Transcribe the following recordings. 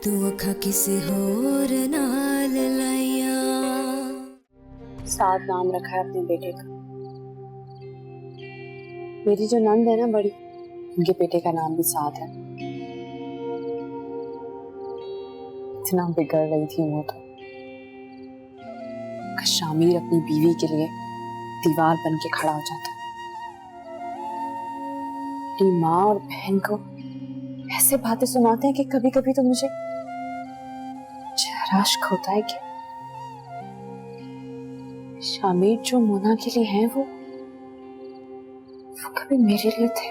तू अखा किसे होर नाल लाया। साद नाम रखा है अपने बेटे का। मेरी जो नंद है ना बड़ी, उनके बेटे का नाम भी साद है। इतना बिगड़ रही थी वो तो। शामिर अपनी बीवी के लिए दीवार बन के खड़ा हो जाता। अपनी माँ और बहन को ऐसे बातें सुनाते हैं कि कभी कभी तो मुझे रश्क होता है कि शामिर जो मोना के लिए हैं वो कभी मेरे लिए थे।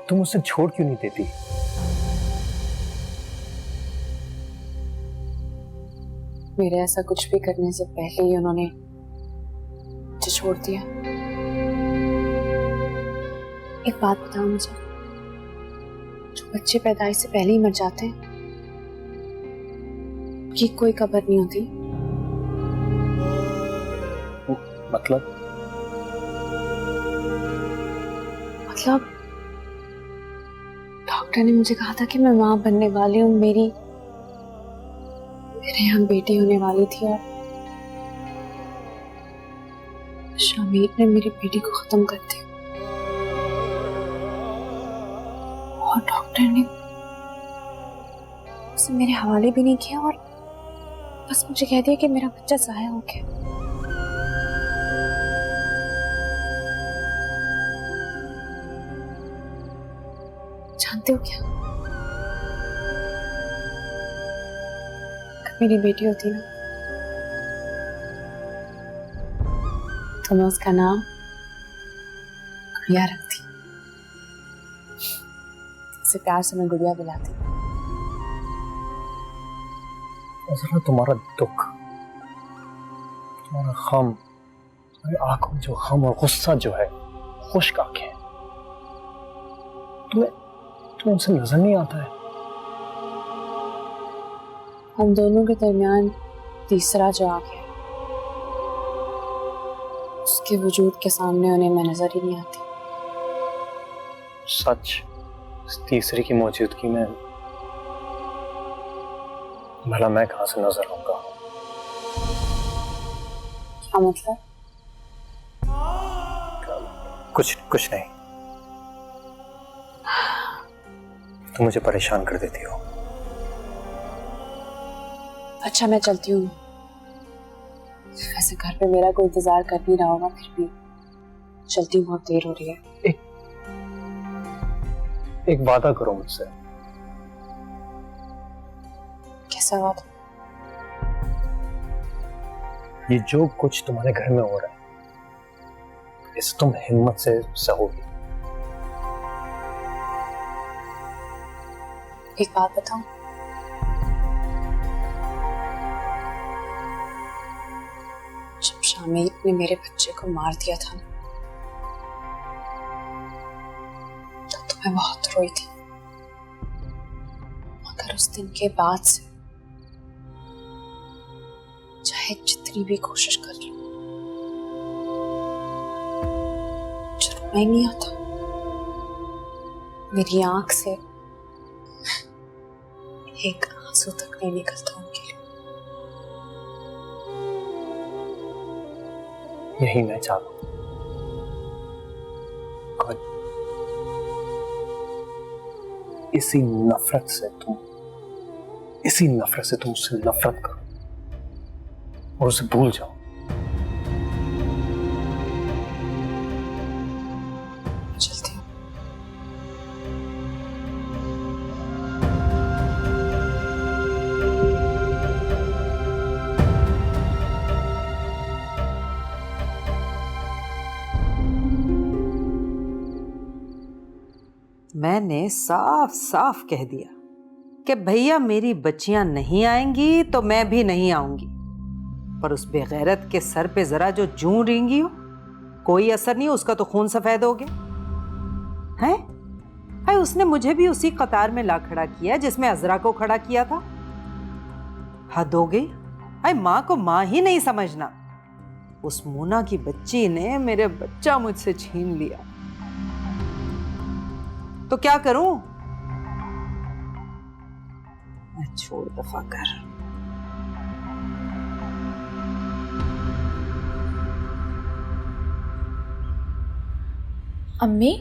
तुम उसे छोड़ क्यों नहीं देती? मेरे ऐसा कुछ भी करने से पहले ही उन्होंने मुझे छोड़ दिया। एक बात बताओ मुझे, जो बच्चे पैदाइश से पहले ही मर जाते हैं कि कोई कब्र नहीं होती? मतलब डॉक्टर ने मुझे कहा था कि मैं मां बनने वाली हूँ, मेरे यहाँ बेटी होने वाली थी, और शामिर ने मेरी बेटी को खत्म कर दिया। और डॉक्टर ने उसे मेरे हवाले भी नहीं किया और बस मुझे कह दिया कि मेरा बच्चा ज़ाया हो गया। जानते हो क्या, अगर मेरी बेटी होती ना तो मैं उसका नाम गुड़िया रखती। उसे प्यार से मैं गुड़िया बुलाती। असल तुम्हारा दुख, तुम्हारा गम, तुम्हारी आंखों में जो गम और गुस्सा जो है, खुश्क आंखें, तुम्हें उनसे नजर नहीं आता है? हम दोनों के दरमियान तीसरा जो आ गया, उसके वजूद के सामने उन्हें मैं नजर ही नहीं आती। सच, इस तीसरे की मौजूदगी में भला मैं कहां से नजर आऊंगा? क्या मतलब? कुछ नहीं। तुम मुझे परेशान कर देती हो। अच्छा मैं चलती हूँ। वैसे घर पे मेरा कोई इंतजार कर नहीं रहा होगा, फिर भी चलती हूँ, बहुत देर हो रही है। एक वादा करो मुझसे। कैसा वादा? ये जो कुछ तुम्हारे घर में हो रहा है, इसे तुम हिम्मत से सहोगी। एक बात बताऊं, जब शामिर ने मेरे बच्चे को मार दिया था ना, तब तो मैं बहुत रोई थी। मगर उस दिन के बाद से चाहे जितनी भी कोशिश कर लूं, रोना ही नहीं आता। मेरी आंख से एक आंसू तक नहीं निकलता उनके लिए। यही मैं चाहता हूं। इसी नफरत से तुम उससे नफरत करो और उसे भूल जाओ। चलती हूँ। मैंने साफ साफ कह दिया कि भैया मेरी बच्चियां नहीं आएंगी तो मैं भी नहीं आऊंगी, पर उस बेगैरत के सर पे जरा जो जूं रेंगी हो, कोई असर नहीं, उसका तो खून सफेद हो गया है। भाई उसने मुझे भी उसी कतार में ला खड़ा किया जिसमें अजरा को खड़ा किया था। हद हो गई। भाई माँ को माँ ही नहीं समझना। उस मोना की बच्ची ने मेरे बच्चा मुझसे छीन लिया। तो क्या करूं? छोड़ दफा कर। अम्मी,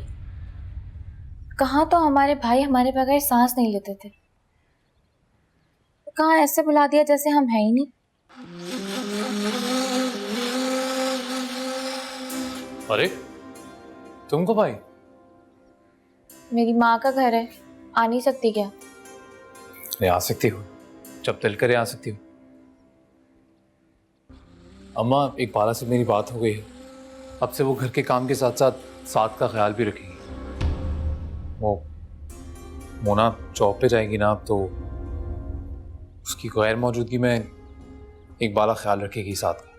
कहाँ तो हमारे भाई हमारे बगैर सांस नहीं लेते थे, कहाँ ऐसे बुला दिया जैसे हम हैं ही नहीं। अरे तुमको भाई? मेरी माँ का घर है, आ नहीं सकती क्या? नहीं आ सकती हो, जब दिल करे आ सकती हो। अम्मा, एक बाला से मेरी बात हो गई है, अब से वो घर के काम के साथ साथ साथ का ख्याल भी रखेगी। वो मोना जॉब पे जाएगी ना, अब तो उसकी गैर मौजूदगी में एक बाला ख्याल रखेगी साथ का।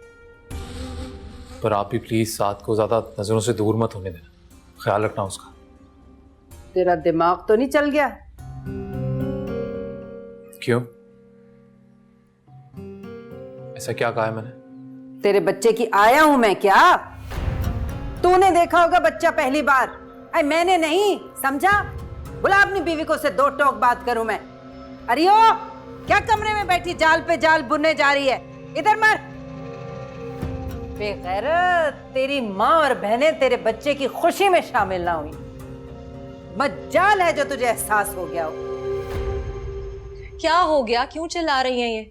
पर आप भी प्लीज साथ को ज्यादा नजरों से दूर मत होने देना, ख्याल रखना उसका। तेरा दिमाग तो नहीं चल गया? क्यों? ऐसा क्या कहा है मैंने? तेरे बच्चे की आया हूं मैं क्या? तूने देखा होगा बच्चा पहली बार। अरे मैंने नहीं, समझा? बुला अपनी बीवी को, से दो टोक बात करूं मैं। अरे ओ, क्या कमरे में बैठी जाल पे जाल बुनने जा रही है? इधर मर। बेगैरत, तेरी माँ और बहनें तेरे बच्चे की खुशी में शामिल ना हुई। मज्जाल है जो तुझे एहसास हो गया हो। क्या हो गया, क्यों चिल्ला रही हैं ये?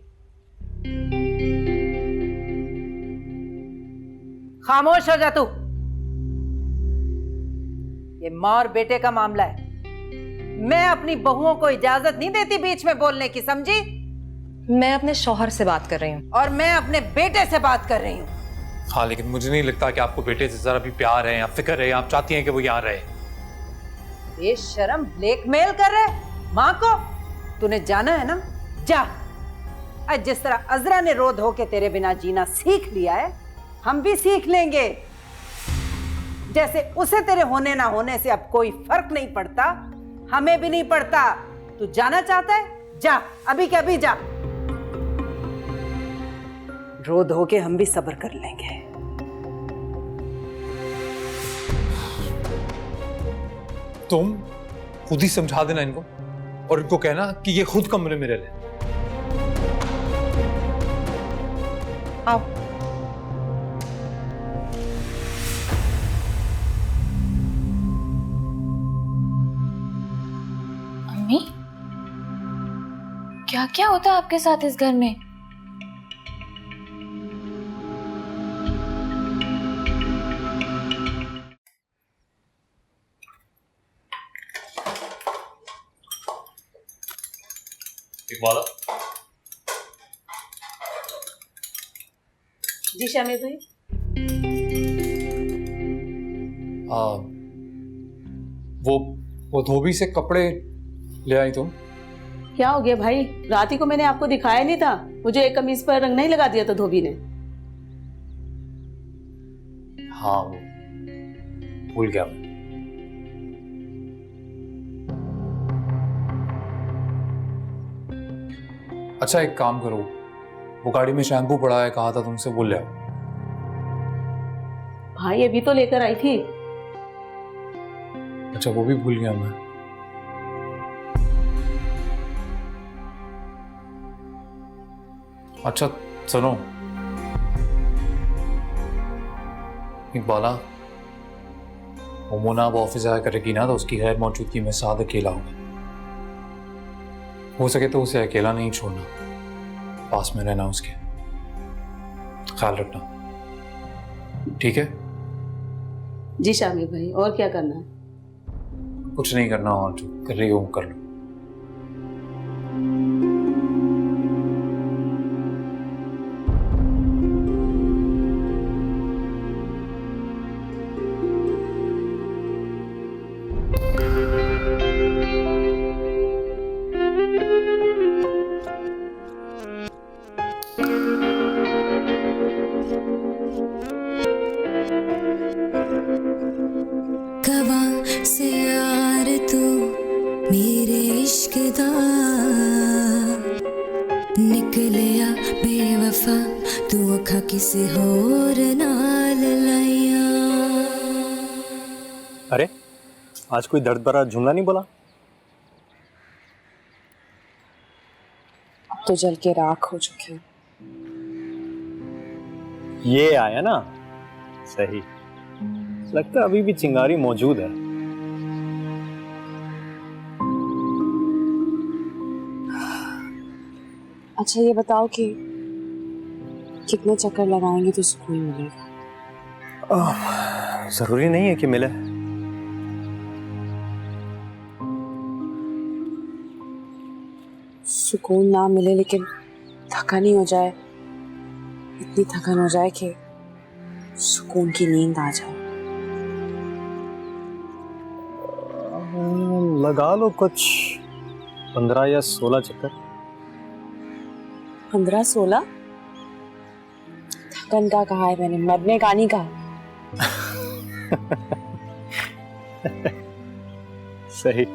खामोश हो जा तू। ये माँ और बेटे का मामला है। मैं अपनी बहुओं को इजाजत नहीं देती बीच में बोलने की, समझी? मैं अपने शौहर से बात कर रही हूँ। और मैं अपने बेटे से बात कर रही हूँ। हाँ, लेकिन मुझे नहीं लगता कि आपको बेटे से जरा भी प्यार है या फिक्र है, आप चाहती हैं कि वो यहाँ रहे। बेशरम, ब्लैकमेल कर रहे माँ को? तूने जाना है ना, जा। आज जिस तरह अजरा ने रो धो के तेरे बिना जीना सीख लिया है, हम भी सीख लेंगे। जैसे उसे तेरे होने ना होने से अब कोई फर्क नहीं पड़ता, हमें भी नहीं पड़ता। तू जाना चाहता है, जा, अभी के अभी जा। रो धो के हम भी सब्र कर लेंगे। तुम खुद ही समझा देना इनको और इनको कहना कि ये खुद कमरे में रह ले। आओ। अम्मी, क्या क्या होता है आपके साथ इस घर में? वाला जी शामिर भाई। वो धोबी से कपड़े ले आई तुम? क्या हो गया भाई? रात ही को मैंने आपको दिखाया नहीं था? मुझे एक कमीज पर रंग नहीं लगा दिया था धोबी ने? हाँ, वो भूल गया मैं। अच्छा, एक काम करो, वो गाड़ी में शैम्पू पड़ा है, कहा था तुमसे, वो ले आओ। भाई अभी तो लेकर आई थी। अच्छा, वो भी भूल गया मैं। अच्छा सुनो, इकबाला, वो मोना अब ऑफिस आया करेगी ना, तो उसकी गैर मौजूदगी में साथ अकेला होगा। हो सके तो उसे अकेला नहीं छोड़ना, पास में रहना, उसके ख्याल रखना, ठीक है? जी शामिर भाई, और क्या करना है? कुछ नहीं करना, और जो कर रही हो कर लो। कवा से यार तू मेरे इश्क दा निकलिया बेवफा, तू अखा किसी होर नाल लाइया। अरे आज कोई दर्द भरा जुमला नहीं बोला? अब तो जल के राख हो चुके हैं। ये आया ना, सही। लगता है अभी भी चिंगारी मौजूद है। अच्छा ये बताओ कि कितने चक्कर लगाएंगे तो सुकून मिलेगा? जरूरी नहीं है कि मिले। सुकून ना मिले लेकिन थकान ही हो जाए, इतनी थकान हो जाए कि सुकून की नींद आ जाए। लगा लो कुछ 15 या 16 चक्कर। 15-16? थकन का कहा है मैंने, मरने का नहीं कहा। सही।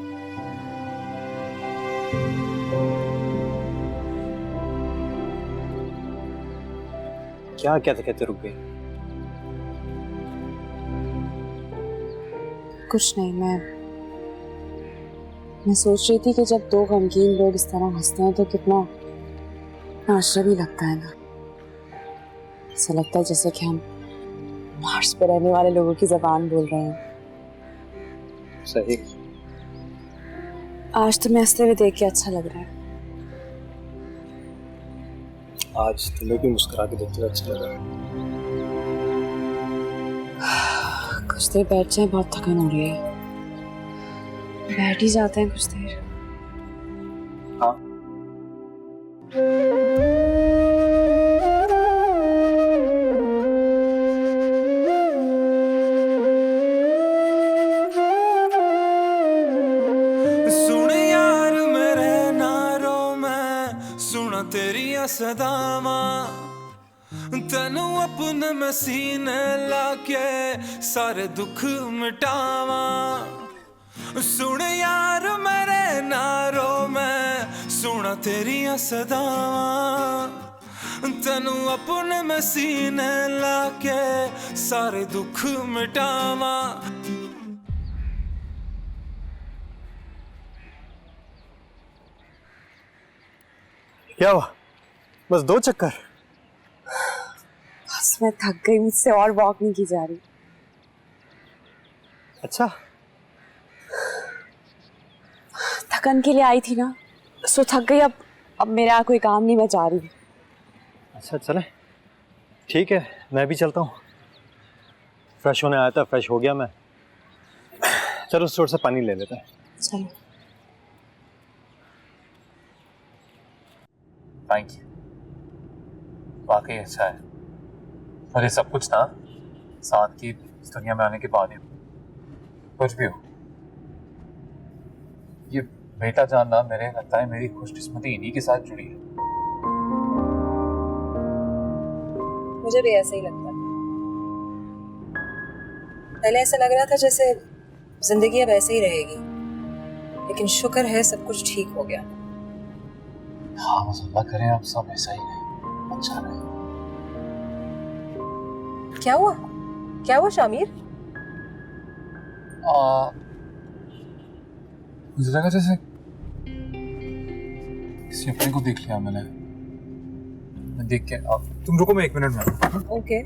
क्या कहते कहते रुक गई? कुछ नहीं, मैं सोच रही थी कि जब दो गमगीन लोग इस तरह हंसते हैं तो कितना अजनबी लगता है ना। ऐसा लगता है जैसे कि हम मार्स पर रहने वाले लोगों की जबान बोल रहे हैं। सही। आज तुम्हें हंसते हुए देख के अच्छा लग रहा है। आज तुम्हें भी मुस्कुरा के देखते हुए अच्छा लग रहा है। कुछ देर बैठ जाए, बहुत थकान हो रही है। बैठ ही जाते हैं कुछ देर। हाँ। सुन यार मेरे नारों में सुना तेरिया सदावां, तेनू अपने में सीने लाके सारे दुख मिटावां। सुन यार मेरे नारों में सुना तेरिया सदावां, तेनू अपने में सीने लाके सारे दुख मिटावां। क्या हुआ? बस 2 चक्कर? बस मैं थक गई, मुझसे और वॉक नहीं की जा रही। अच्छा। थकन के लिए आई थी ना, सो थक गई। अब मेरा कोई काम नहीं, मैं जा रही हूँ। अच्छा चले, ठीक है, मैं भी चलता हूँ। फ्रेश होने आया था, फ्रेश हो गया मैं। चलो स्टोर से पानी ले लेते हैं। चलो। थैंक यू, वाकई अच्छा है। और ये सब कुछ ना साथ की इस दुनिया में आने के बाद ही, कुछ भी हो, ये बेटा जानना मेरे लगता है मेरी खुशकिस्मती इन्हीं के साथ जुड़ी है। मुझे भी ऐसा ही लगता है। पहले ऐसा लग रहा था जैसे जिंदगी अब ऐसे ही रहेगी, लेकिन शुक्र है सब कुछ ठीक हो गया। हाँ बस अल्लाह करे आप सब ऐसा ही रहे, अच्छा रहे। क्या हुआ? क्या हुआ शामिर? मुझे लगा जैसे किसी अपने को देख लिया मैंने। मैं देख के तुम रुको, मैं 1 मिनट में। ओके।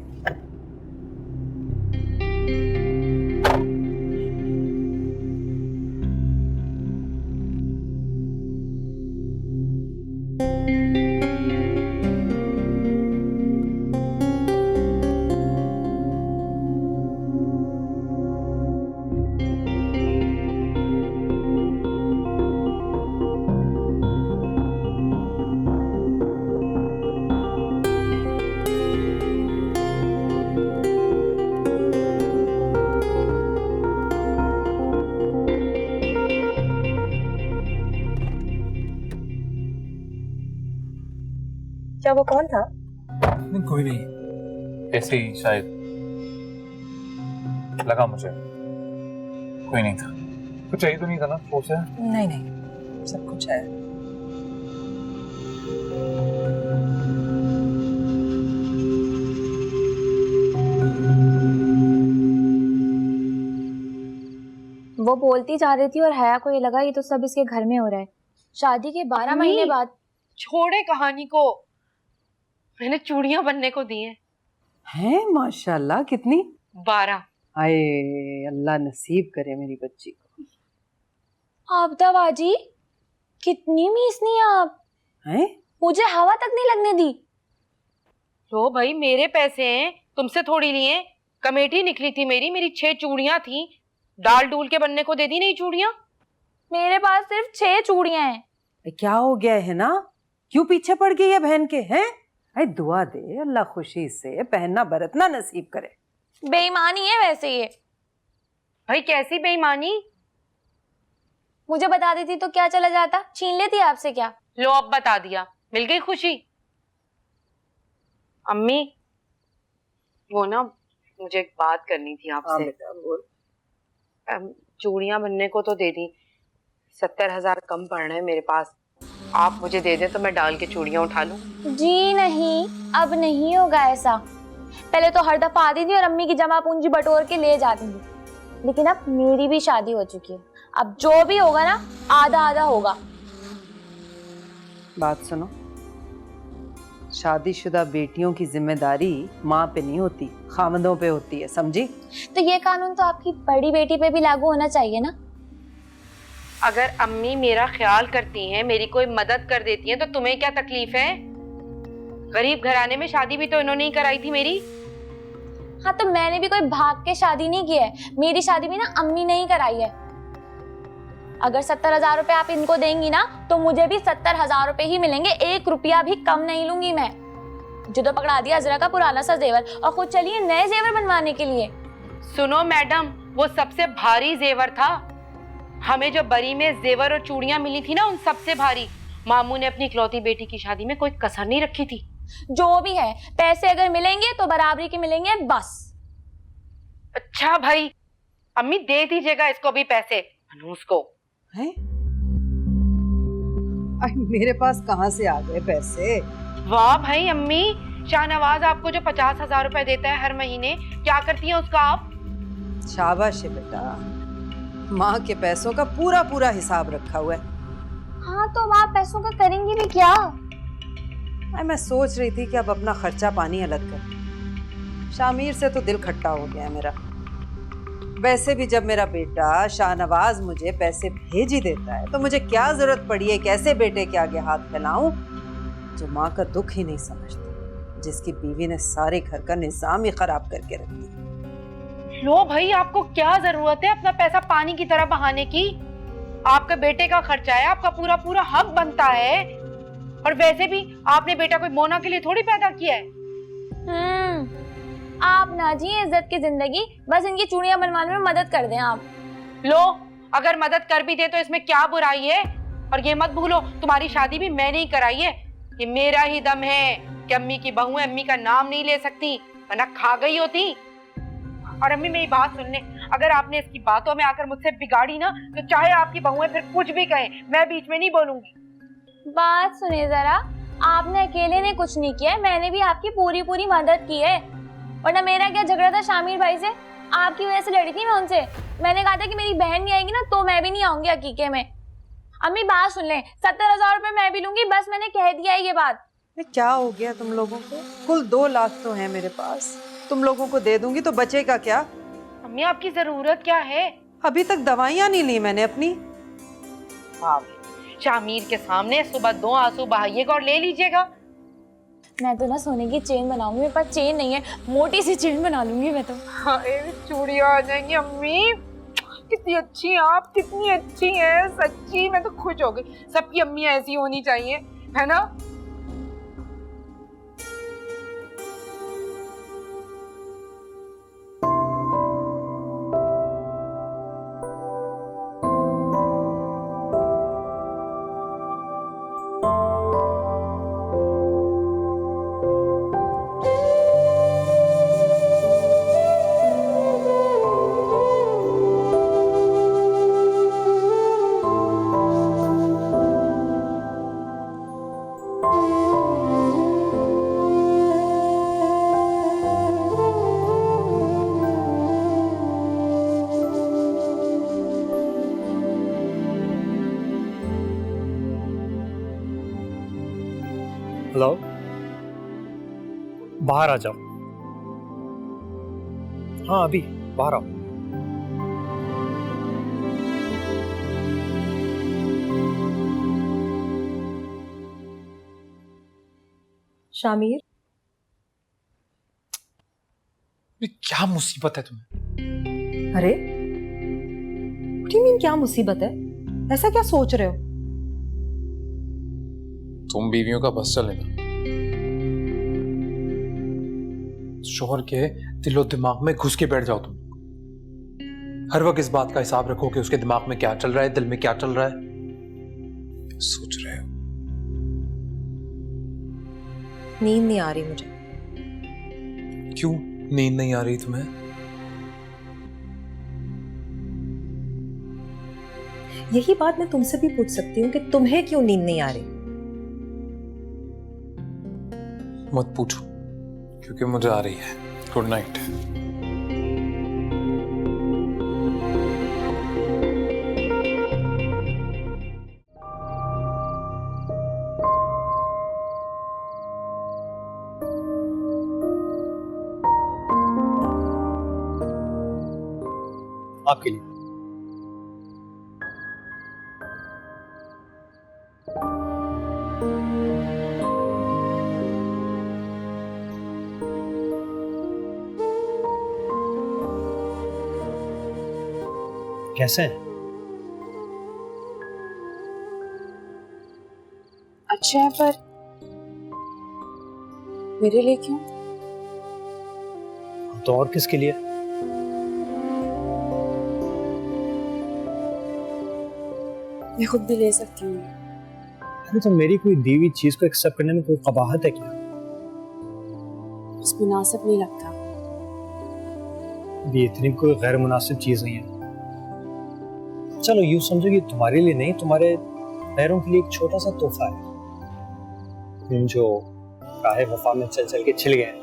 क्या वो कौन था? नहीं कोई नहीं, ऐसे ही शायद लगा मुझे। कोई नहीं था। कुछ चाहिए तो नहीं था ना फोर्स है? नहीं नहीं, सब कुछ है। वो वो बोलती जा रही थी और हया को ये लगा ये तो सब इसके घर में हो रहा है। शादी के 12 महीने बाद। छोड़े कहानी को, मैंने चूड़ियां बनने को दी हैं माशाल्लाह, कितनी? 12। हाय अल्लाह नसीब करे मेरी बच्ची को। आपदा बाजी, कितनी मीसनी आप हैं? मुझे हवा तक नहीं लगने दी। लो भाई, मेरे पैसे हैं, तुमसे थोड़ी लिए। कमेटी निकली थी मेरी 6 चूड़ियां थी, डाल डूल के बनने को दे दी नहीं चूड़ियां। मेरे पास सिर्फ 6 चूड़ियां हैं। क्या हो गया है ना, क्यों पीछे पड़ गई है बहन के? हैं अरे दुआ दे अल्लाह खुशी से पहनना बरतना नसीब करे। बेईमानी है वैसे ये। भाई कैसी बेईमानी? मुझे बता देती तो क्या चला जाता, छीन लेती आपसे क्या? लो अब बता दिया, मिल गई खुशी। अम्मी, वो ना मुझे एक बात करनी थी आपसे। चूड़ियां बनने को तो दे दी, 70,000 कम पड़ रहे हैं मेरे पास। आप मुझे दे दें तो मैं डाल के चूड़ियां उठा लूं। जी नहीं, अब नहीं होगा ऐसा। पहले तो हर दफा आती थी और अम्मी की जमा पूंजी बटोर के ले जाती थी, लेकिन अब मेरी भी शादी हो चुकी है। अब जो भी होगा ना, आधा आधा होगा। बात सुनो, शादीशुदा बेटियों की जिम्मेदारी माँ पे नहीं होती, खामदों पे होती है, समझी? तो ये कानून तो आपकी बड़ी बेटी पे भी लागू होना चाहिए ना। अगर अम्मी मेरा ख्याल करती हैं, मेरी कोई मदद कर देती हैं, तो तुम्हें क्या तकलीफ है? गरीब घराने में शादी भी तो इन्होंने ही कराई थी मेरी। हाँ, तो मैंने भी कोई भाग के शादी नहीं की है, मेरी शादी भी ना अम्मी ने ही कराई है। अगर 70,000 रुपए आप इनको देंगी ना, तो मुझे भी 70,000 रुपए ही मिलेंगे, 1 रुपया भी कम नहीं लूंगी मैं। जो तो पकड़ा दिया अजरा का पुराना सा जेवर और खुद चलिए नए जेवर बनवाने के लिए। सुनो मैडम, वो सबसे भारी जेवर था। हमें जो बरी में जेवर और चूड़ियां मिली थी ना, उन सबसे भारी। मामू ने अपनी इकलौती बेटी की शादी में कोई कसर नहीं रखी थी। जो भी है, पैसे अगर मिलेंगे तो बराबरी के मिलेंगे बस। अच्छा भाई, अम्मी दे दीजिएगा इसको भी पैसे, अनूस को। हैं? मेरे पास कहाँ से आ गए पैसे? वाह भाई अम्मी, शाहनवाज आपको जो 50,000 रुपए देता है हर महीने, क्या करती है उसका आप? शाबाश है बेटा, माँ के पैसों का पूरा पूरा हिसाब रखा हुआ है। हाँ, तो आप पैसों का करेंगी भी क्या? मैं सोच रही थी कि अब अपना खर्चा पानी अलग कर। शामिर से तो दिल खट्टा हो गया मेरा। वैसे भी जब मेरा बेटा शाहनवाज मुझे पैसे भेज ही देता है, तो मुझे क्या जरूरत पड़ी है कैसे बेटे के आगे हाथ फैलाऊं, जो माँ का दुख ही नहीं समझती, जिसकी बीवी ने सारे घर का निजाम ही खराब करके रख दिया। लो भाई, आपको क्या जरूरत है अपना पैसा पानी की तरह बहाने की? आपका बेटे का खर्चा है, आपका पूरा पूरा हक बनता है। और वैसे भी आपने बेटा कोई मोना के लिए थोड़ी पैदा किया है। आप ना जिए इज्जत की जिंदगी, बस इनकी चूड़ियां बनवाने में मदद कर दें आप। लो, अगर मदद कर भी दे तो इसमें क्या बुराई है? और ये मत भूलो, तुम्हारी शादी भी मैंने ही कराई है। ये मेरा ही दम है कि अम्मी की बहू है, अम्मी का नाम नहीं ले सकती, वरना खा गई होती। और अम्मी मेरी बात सुन ले, अगर आपने इसकी बातों में आकर मुझसे बिगाड़ी ना, तो चाहे आपकी बहू है फिर कुछ भी कहे, मैं बीच में नहीं बोलूंगी। बात सुनिए जरा, आपने अकेले ने कुछ नहीं किया है, मैंने भी आपकी पूरी पूरी मदद की है। वरना मेरा क्या झगड़ा था शामिर भाई से, आपकी वजह से लड़ी थी मैं उनसे। मैंने कहा था कि मेरी बहन नहीं आएगी ना, तो मैं भी नहीं आऊंगी अकीके में। अम्मी बात सुन ले, 70,000 रुपए मैं भी लूंगी, बस मैंने कह दिया है ये बात। क्या हो गया तुम लोगों को? कुल 2 लाख तो है मेरे पास, तुम लोगों को दे दूंगी तो बचेगा क्या? अम्मी आपकी जरूरत क्या है? अभी तक दवाइयाँ नहीं ली मैंने अपनी। शामिर के सामने सुबह 2 आंसू बहाइएगा और ले लीजिएगा। मैं तो ना सोने की चेन बनाऊंगी, मेरे पास चेन नहीं है, मोटी सी चेन बना लूंगी मैं तो। चूड़ियां आ जाएंगी अम्मी। कितनी अच्छी हैं आप, कितनी अच्छी हैं, सच्ची मैं तो खुश हो गई। सबकी अम्मी ऐसी होनी चाहिए, है ना? हेलो, बाहर आ जाओ। हाँ अभी बाहर आओ। शामिर, ये क्या मुसीबत है तुम्हें? अरे what do you mean, क्या मुसीबत है? ऐसा क्या सोच रहे हो? तुम बीवियों का बस चलेगा। शोहर के दिलो दिमाग में घुस के बैठ जाओ तुम। हर वक्त इस बात का हिसाब रखो कि उसके दिमाग में क्या चल रहा है, दिल में क्या चल रहा है। सोच रहे हो? नींद नहीं आ रही मुझे। क्यों नींद नहीं आ रही तुम्हें? यही बात मैं तुमसे भी पूछ सकती हूँ कि तुम्हें क्यों नींद नहीं आ रही? मत पूछो, क्योंकि मुझे आ रही है। Good night. आपके लिए। कैसे हैं? अच्छा है, पर मेरे लिए क्यों? तो और किसके लिए? मैं खुद भी ले सकती हूँ। अरे तो मेरी कोई दी हुई चीज को एक्सेप्ट करने में कोई कबाहत है क्या? बस मुनासिब नहीं लगता। ये इतनी कोई गैर मुनासिब चीज नहीं है। चलो यूं समझो कि तुम्हारे लिए नहीं, तुम्हारे पैरों के लिए एक छोटा सा तोहफा है जो राहे वफा में चल चल के छिल गए हैं।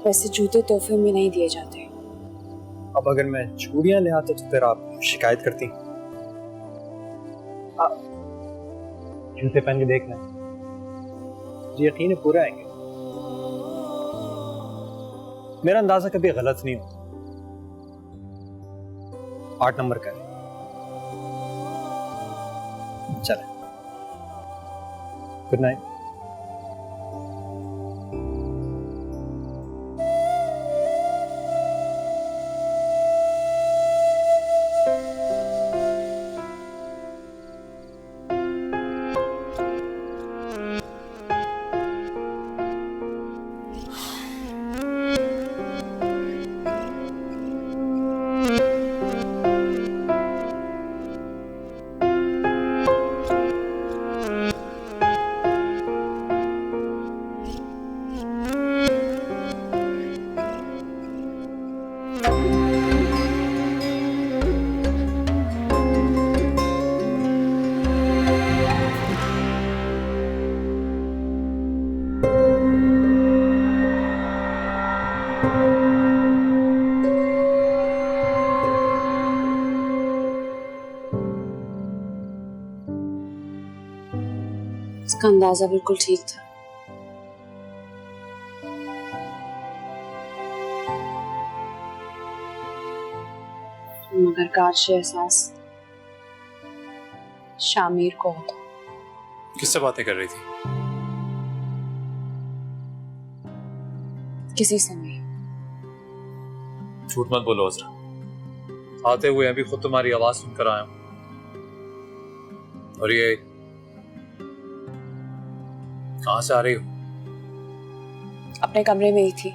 वैसे जूते तोहफे में नहीं दिए जाते। अब अगर मैं चूड़ियां ले आता तो फिर आप शिकायत करती। जूते पहन के देखना, मुझे यकीन है पूरा आएंगे। मेरा अंदाजा कभी गलत नहीं होता। 8 नंबर का है। चले, गुड नाइट। इसका अंदाजा बिल्कुल ठीक था। मगर काश ये एहसास शामिर को होता। किससे बातें कर रही थी? किसी से नहीं। झूठ मत बोलो अजरा। आते हुए अभी खुद तुम्हारी आवाज सुनकर आया हूं। और ये कहां से आ रही हो? अपने कमरे में ही थी।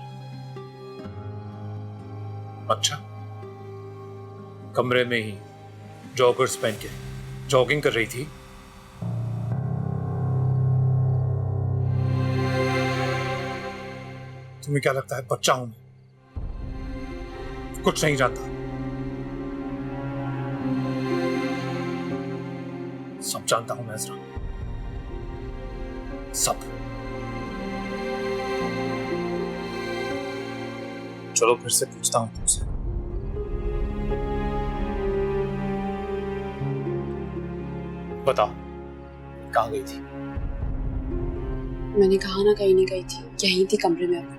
अच्छा, कमरे में ही जॉगर्स पहन के जॉगिंग कर रही थी? तुम्हें क्या लगता है बच्चा हूं मैं? कुछ नहीं जानता। सब जानता हूं मैं अजरा, सब। चलो फिर से पूछता हूं तुमसे, बताओ कहां गई थी? मैंने कहा ना कहीं नहीं गई थी, यहीं थी कमरे में अपने।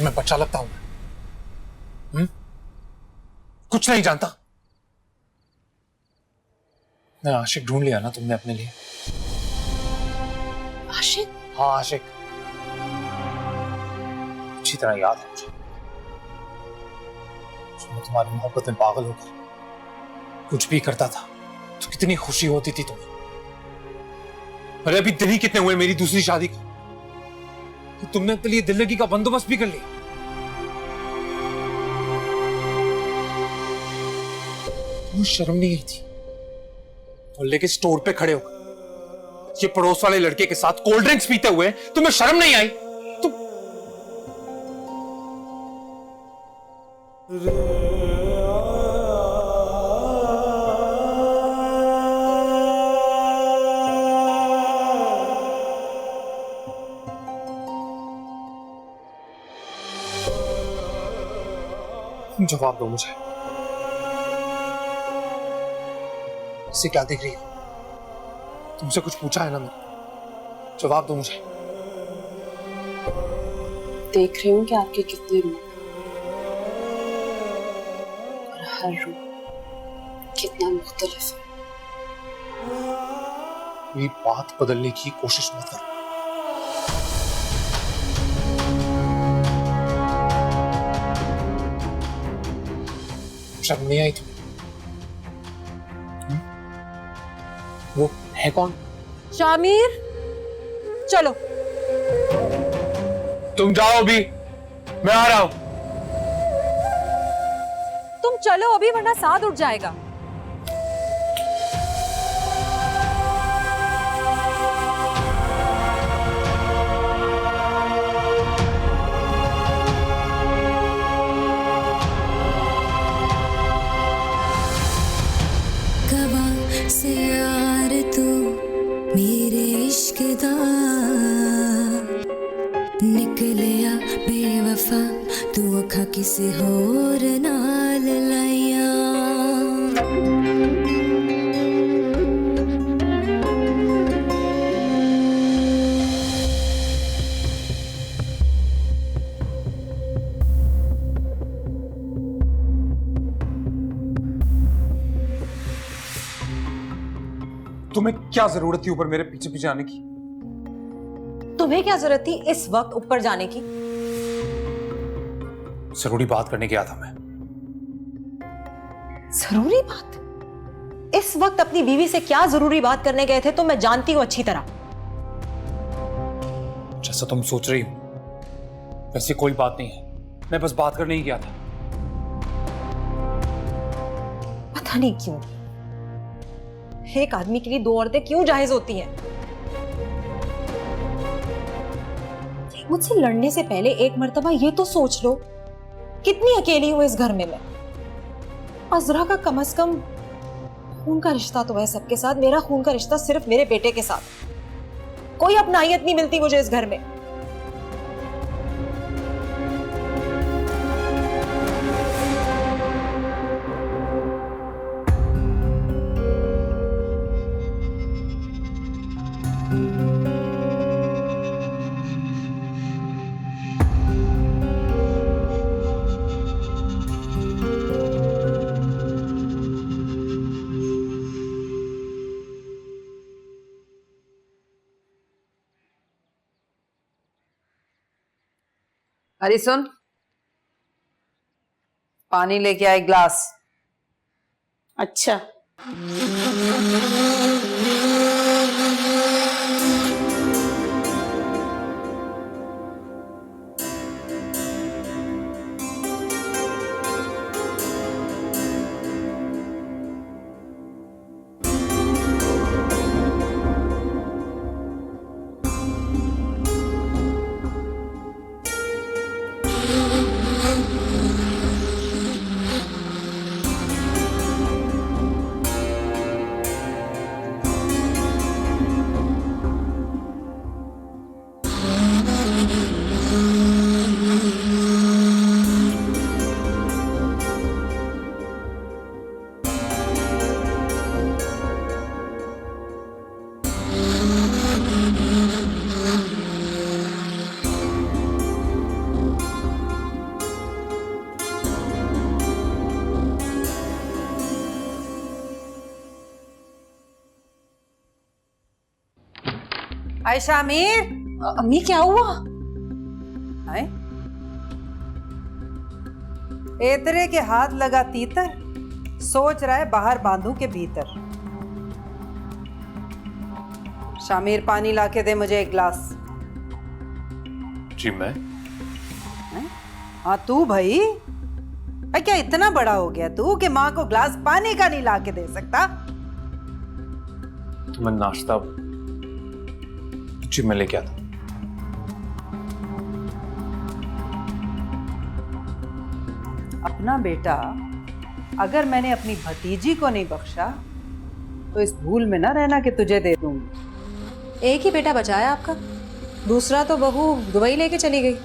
मैं बच्चा लगता हूं? कुछ नहीं जानता? मैं आशिक ढूंढ लिया ना तुमने अपने लिए। आशिक? हाँ आशिक, अच्छी तरह याद है मुझे। मैं तुम्हारी मोहब्बत में पागल होकर कुछ भी करता था तो कितनी खुशी होती थी तुम्हें। अरे अभी दिन ही कितने हुए मेरी दूसरी शादी को, तो तुमने अपने लिए दिल्लगी का बंदोबस्त भी कर लिया। तुम्हें शर्म नहीं आई थी मोहल्ले के स्टोर पे खड़े होकर ये पड़ोस वाले लड़के के साथ कोल्ड ड्रिंक्स पीते हुए? तुम्हें शर्म नहीं आई? तुम जवाब दो मुझे, इससे क्या देख रही हो? तुमसे कुछ पूछा है ना मैंने, जवाब दो मुझे। देख रही हूँ कि आपके कितने रूप और हर रूप कितना मुख्तलिफ है। ये बात बदलने की कोशिश मत करो। शर्म नहीं आई तुम्हें? वो है कौन? शामिर, चलो। तुम जाओ अभी, मैं आ रहा हूं। तुम चलो अभी वरना साथ उठ जाएगा। से यार तू मेरे इश्क दा निकलिया बेवफा, तू अखा किसी होर नाल लाया। तुम्हें क्या जरूरत थी ऊपर मेरे पीछे पीछे आने की? तुम्हें क्या जरूरत थी इस वक्त ऊपर जाने की? जरूरी बात करने गया था मैं। जरूरी बात? इस वक्त अपनी बीवी से क्या जरूरी बात करने गए थे तो मैं जानती हूं अच्छी तरह। जैसा तुम सोच रही हो वैसे कोई बात नहीं है, मैं बस बात करने ही गया था। पता नहीं क्यों एक आदमी के लिए दो औरतें क्यों जायज होती हैं? मुझसे लड़ने से पहले एक मर्तबा ये तो सोच लो कितनी अकेली हूं इस घर में मैं। अजरा का कम से कम खून का रिश्ता तो है सबके साथ, मेरा खून का रिश्ता सिर्फ मेरे बेटे के साथ। कोई अपनाहियत नहीं मिलती मुझे इस घर में। अरे सुन, पानी लेके आए ग्लास। अच्छा। आयशा अमीर, अम्मी क्या हुआ? आए एतरे के हाथ लगा तीतर, सोच रहा है बाहर बांधू के भीतर। शामिर पानी लाके दे मुझे एक गिलास। जी मैं? हाँ तू भाई, अरे क्या इतना बड़ा हो गया तू कि माँ को ग्लास पानी का नहीं लाके दे सकता? तो मैं नाश्ता जी मैं लेके आता। अपना बेटा अगर मैंने अपनी भतीजी को नहीं बख्शा तो इस भूल में ना रहना कि तुझे दे दूंगी। एक ही बेटा बचा है आपका, दूसरा तो बहू दुबई लेके चली गई।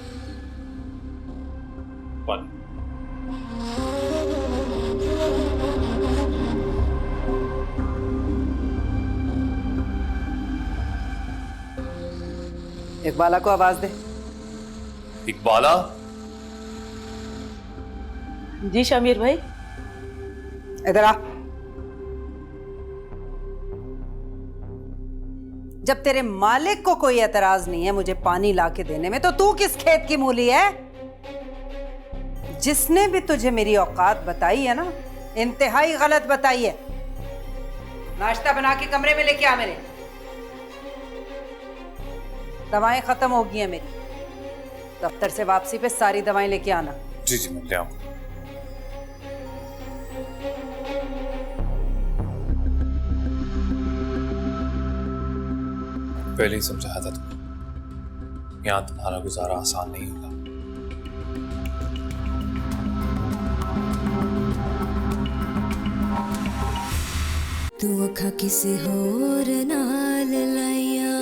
इकबाला को आवाज दे। इकबाला? जी शामिर भाई। इधर आ। जब तेरे मालिक को कोई एतराज नहीं है मुझे पानी लाके देने में, तो तू किस खेत की मूली है? जिसने भी तुझे मेरी औकात बताई है ना, इंतहाई गलत बताई है। नाश्ता बना के कमरे में लेके आ मेरे। दवाएं खत्म हो गई हैं मेरी, दफ्तर से वापसी पे सारी दवाएं लेके आना। जी जी मैं ले आऊंगा। पहले ही समझाया था तुम्हें, यहाँ तुम्हारा गुजारा आसान नहीं होगा। तू अखा किसे होर नाल लाइया